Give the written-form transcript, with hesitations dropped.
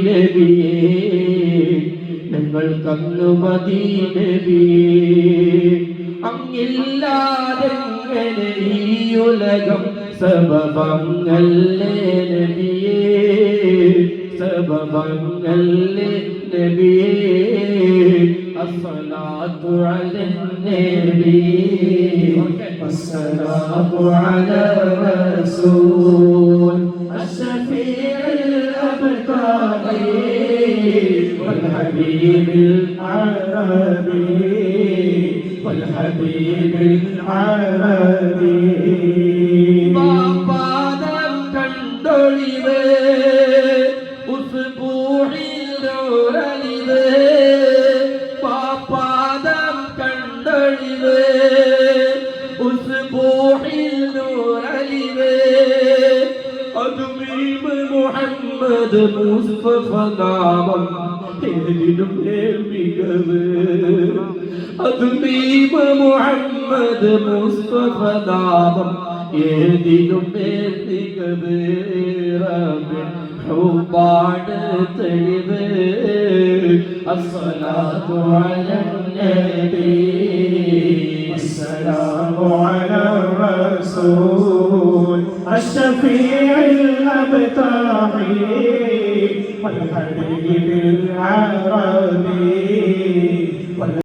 നബിയേ ഞങ്ങൾക്കങ്ങ് മതി നബിയേ അങ്ങില്ലാതെങ്ങനെ ഈ ഉലകം സബബങ്ങല്ലേ നബിയേ സബബങ്ങല്ലേ നബിയേ അസ്സലാത്തു അലന്നബി വസ്സലാമു അലാ റസൂൽ അശ്ശഫീഉൽ അബ്ഖാരി വൽഹബീബിൽ അറബി വൽഹബീബിൽ അറബി പാദം കണ്ടൊളിവേ ഉസ്ബൂഹിൽ നൂറലിവേ പാദം കണ്ടൊളിവേ ഉസ്ബൂഹിൽ നൂറലിവേ അതുമീമ മുഹമ്മദ് മുസ്തഫ നാമം ഏതിനും ഏൽമികവ് അതുമീമ മുഹമ്മദ് മുസ്തഫ നാമം ഏതിനും ഏൽമികവ് റബ്ബേ ഹുബാണ് തെളിവ് അസ്സലാത്തു അലന്നബി അസ്സലാമു അലാ റസൂൽ അശ്ശഫീഉൽ അബ്ഖാരി വൽഹബീബിൽ അറബി